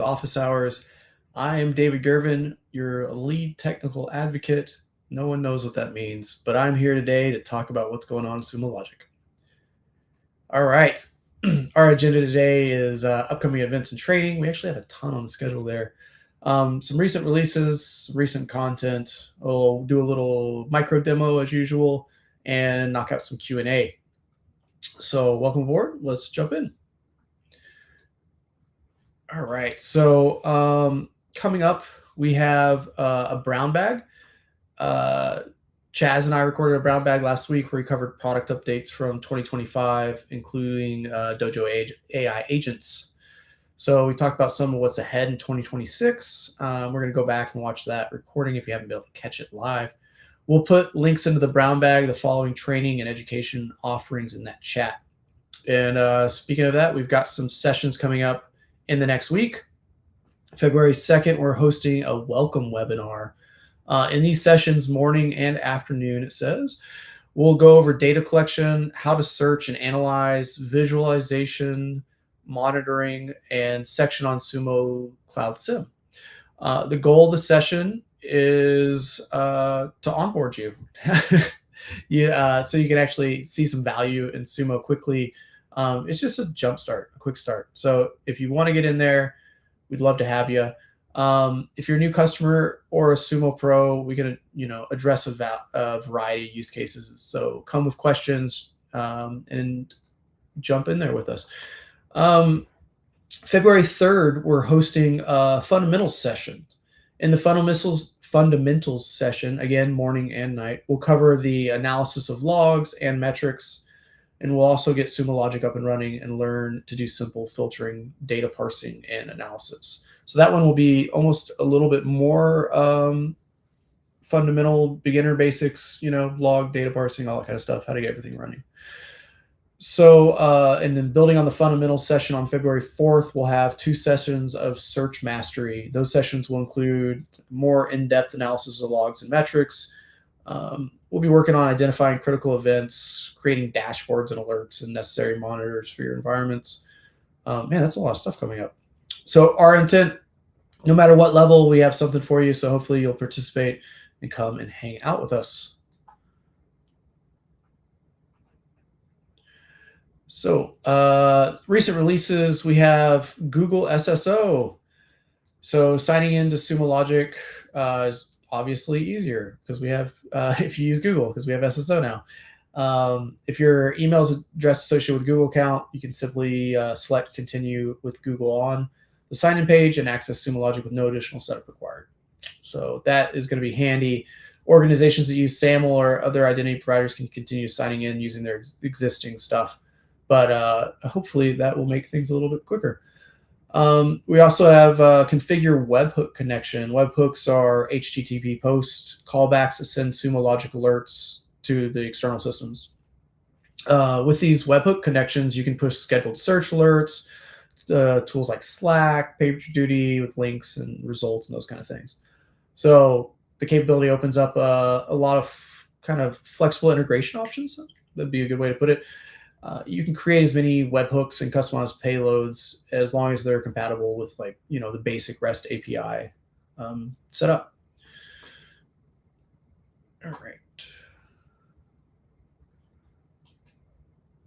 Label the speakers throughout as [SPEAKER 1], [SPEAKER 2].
[SPEAKER 1] Office Hours. I am David Girvin, your lead technical advocate. No one knows what that means, but I'm here today to talk about what's going on in Sumo Logic. All right. Our agenda today is upcoming events and training. We actually have a ton on the schedule there. Some recent releases, recent content. We'll do a little micro demo as usual and knock out some Q&A. So welcome aboard. Let's jump in. All right. So coming up, we have a brown bag. Chaz and I recorded a brown bag last week where we covered product updates from 2025, including Dojo AI agents. So we talked about some of what's ahead in 2026. We're going to go back and watch that recording if you haven't been able to catch it live. We'll put links into the brown bag, the following training and education offerings in that chat. And speaking of that, we've got some sessions coming up in the next week. February 2nd, we're hosting a welcome webinar. In these sessions, morning and afternoon, it says, we'll go over data collection, how to search and analyze, visualization, monitoring, and section on Sumo Cloud SIM. The goal of the session is to onboard you. So you can actually see some value in Sumo quickly. It's just a jump start, a quick start. So if you want to get in there, we'd love to have you. If you're a new customer or a Sumo Pro, we can address a variety of use cases. So come with questions and jump in there with us. February 3rd, we're hosting a fundamentals session. In the fundamentals session, again, morning and night, we'll cover the analysis of logs and metrics. And we'll also get Sumo Logic up and running and learn to do simple filtering, data parsing, and analysis. So that one will be almost a little bit more fundamental, beginner basics, log, data parsing, all that kind of stuff, how to get everything running. So, and then building on the fundamentals session on February 4th, we'll have 2 sessions of search mastery. Those sessions will include more in-depth analysis of logs and metrics. We'll be working on identifying critical events, creating dashboards and alerts and necessary monitors for your environments. Man, that's a lot of stuff coming up. So our intent, no matter what level, we have something for you. So hopefully you'll participate and come and hang out with us. So recent releases, we have Google SSO. So signing into Sumo Logic is obviously easier because we have, if you use Google, because we have SSO now. If your email is address associated with Google account, you can simply select continue with Google on the sign-in page and access Sumo Logic with no additional setup required. So that is going to be handy. Organizations that use SAML or other identity providers can continue signing in using their existing stuff. But hopefully that will make things a little bit quicker. We also have configure webhook connection. Webhooks are HTTP post callbacks that send Sumo Logic alerts to the external systems. With these webhook connections, you can push scheduled search alerts, tools like Slack, PagerDuty with links and results and those kind of things. So the capability opens up a lot of kind of flexible integration options. That'd be a good way to put it. You can create as many webhooks and customized payloads as long as they're compatible with the basic REST API setup. All right.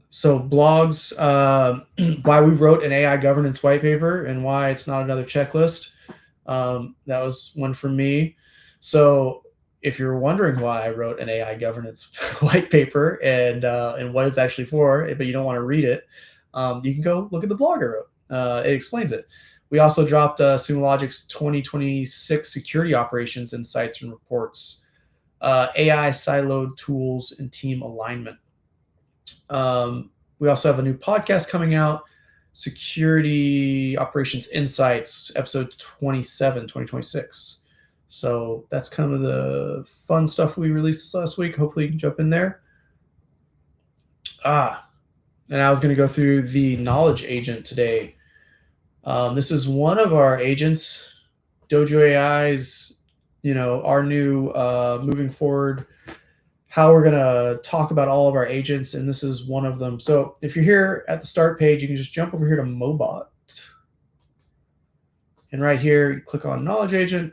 [SPEAKER 1] So blogs, why we wrote an AI governance white paper and why it's not another checklist. That was one from me. So if you're wondering why I wrote an AI governance white paper and what it's actually for, but you don't want to read it, you can go look at the blog I wrote. It explains it. We also dropped Sumo Logic's 2026 security operations insights and reports, AI siloed tools and team alignment. We also have a new podcast coming out, Security Operations Insights, episode 27, 2026. So that's kind of the fun stuff we released this last week. Hopefully you can jump in there. And I was going to go through the knowledge agent today. This is one of our agents, Dojo AI's, our new moving forward, how we're going to talk about all of our agents. And this is one of them. So if you're here at the start page, you can just jump over here to Mobot. And right here, you click on knowledge agent.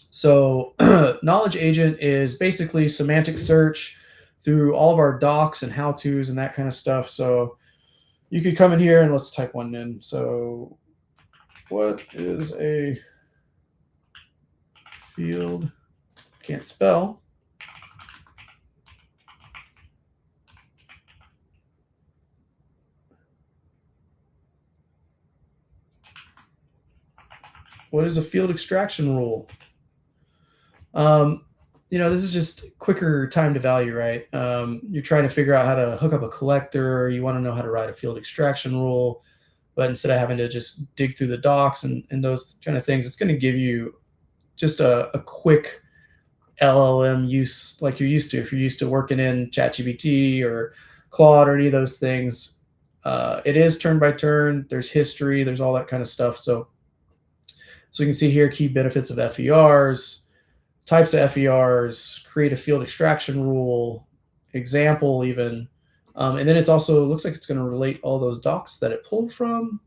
[SPEAKER 1] So knowledge agent is basically semantic search through all of our docs and how-tos and that kind of stuff. So you could come in here and let's type one in. So what is a field? Can't spell. What is a field extraction rule? Um, this is just quicker time to value, right? You're trying to figure out how to hook up a collector. You want to know how to write a field extraction rule, but instead of having to just dig through the docs and those kind of things, it's going to give you just a quick LLM use like you're used to. If you're used to working in ChatGPT or Claude or any of those things, it is turn by turn. There's history. There's all that kind of stuff. So you can see here key benefits of FERs, types of FERs, create a field extraction rule, example even. And then it's also looks like it's going to relate all those docs that it pulled from.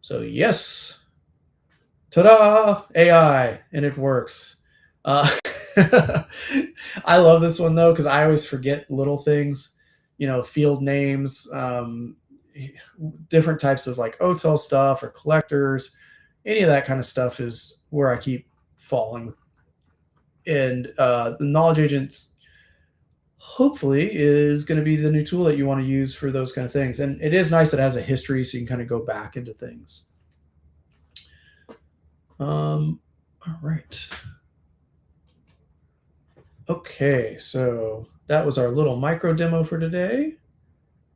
[SPEAKER 1] So yes, ta-da, AI, and it works. I love this one though because I always forget little things, field names, different types of like OTEL stuff or collectors. Any of that kind of stuff is where I keep falling. And the knowledge agents hopefully is going to be the new tool that you want to use for those kind of things. And it is nice that it has a history so you can kind of go back into things. All right. Okay, so that was our little micro demo for today.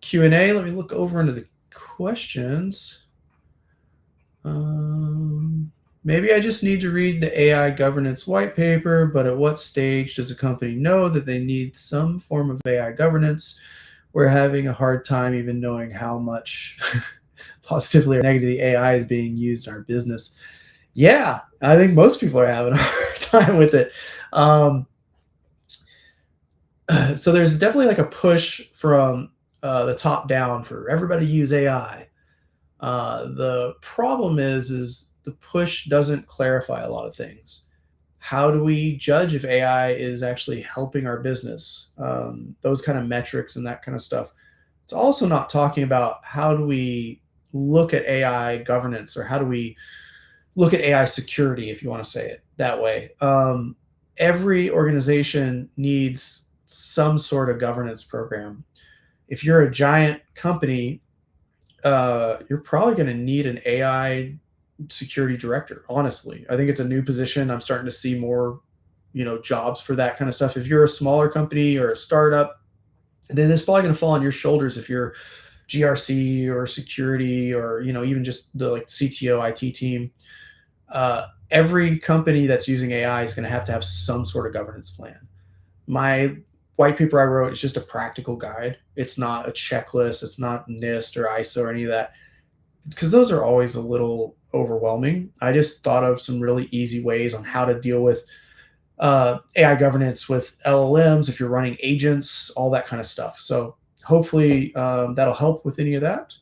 [SPEAKER 1] Q&A, let me look over into the questions. Maybe I just need to read the AI governance white paper, but at what stage does a company know that they need some form of AI governance? We're having a hard time even knowing how much positively or negatively AI is being used in our business. Yeah, I think most people are having a hard time with it. So there's definitely like a push from the top down for everybody to use AI. The problem is the push doesn't clarify a lot of things. How do we judge if AI is actually helping our business? Those kind of metrics and that kind of stuff. It's also not talking about how do we look at AI governance or how do we look at AI security, if you want to say it that way. Every organization needs some sort of governance program. If you're a giant company, you're probably going to need an AI security director. Honestly, I think it's a new position. I'm starting to see more, jobs for that kind of stuff. If you're a smaller company or a startup, then it's probably going to fall on your shoulders. If you're GRC or security or even just the like CTO IT team, every company that's using AI is going to have some sort of governance plan. My white paper I wrote is just a practical guide. It's not a checklist. It's not NIST or ISO or any of that, because those are always a little overwhelming. I just thought of some really easy ways on how to deal with AI governance with LLMs, if you're running agents, all that kind of stuff. So hopefully that'll help with any of that.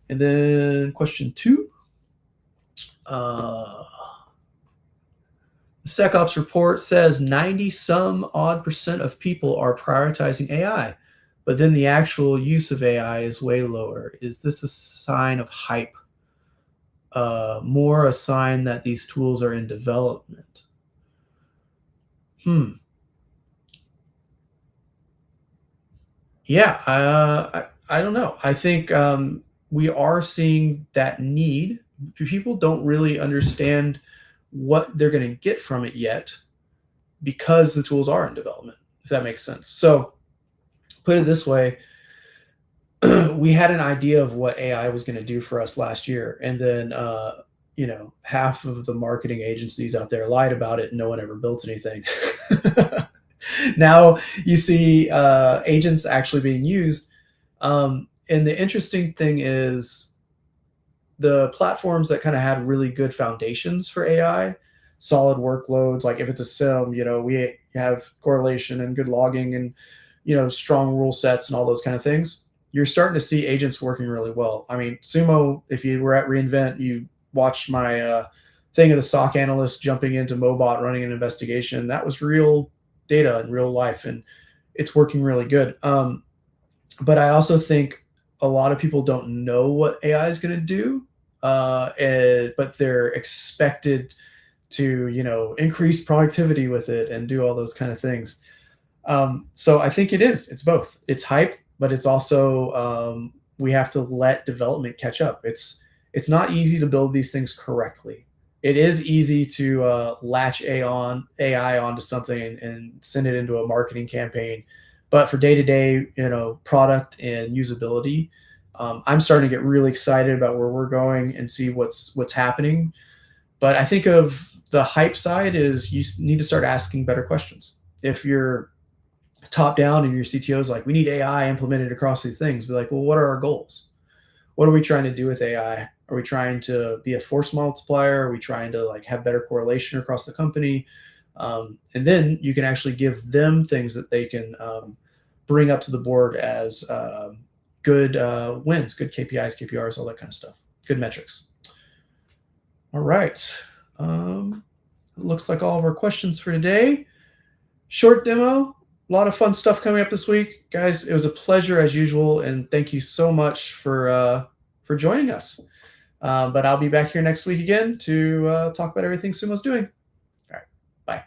[SPEAKER 1] And then question 2. The SecOps report says 90 some odd percent of people are prioritizing AI, but then the actual use of AI is way lower. Is this a sign of hype? More a sign that these tools are in development? Yeah, I don't know. I think we are seeing that need. People don't really understand what they're going to get from it yet because the tools are in development, if that makes sense. So put it this way, we had an idea of what AI was going to do for us last year. And then, half of the marketing agencies out there lied about it and no one ever built anything. Now you see agents actually being used. And the interesting thing is the platforms that kind of had really good foundations for AI, solid workloads, like if it's a SIM, we have correlation and good logging and, strong rule sets and all those kind of things. You're starting to see agents working really well. I mean, Sumo, if you were at reInvent, you watched my thing of the SOC analyst jumping into Mobot, running an investigation. That was real data in real life, and it's working really good. But I also think a lot of people don't know what AI is going to do, but they're expected to, increase productivity with it and do all those kind of things. So I think it's both. It's hype, but it's also we have to let development catch up. It's not easy to build these things correctly. It is easy to latch AI onto something and send it into a marketing campaign, but for day to day, product and usability, I'm starting to get really excited about where we're going and see what's happening. But I think of the hype side is you need to start asking better questions. If you're top down and your CTO is like, we need AI implemented across these things, be like, well, what are our goals? What are we trying to do with AI? Are we trying to be a force multiplier? Are we trying to like have better correlation across the company? And then you can actually give them things that they can bring up to the board as good wins, good KPIs, KPRs, all that kind of stuff, good metrics. All right. Looks like all of our questions for today. Short demo, a lot of fun stuff coming up this week, guys. It was a pleasure as usual, and thank you so much for joining us. But I'll be back here next week again to talk about everything Sumo's doing. All right, bye.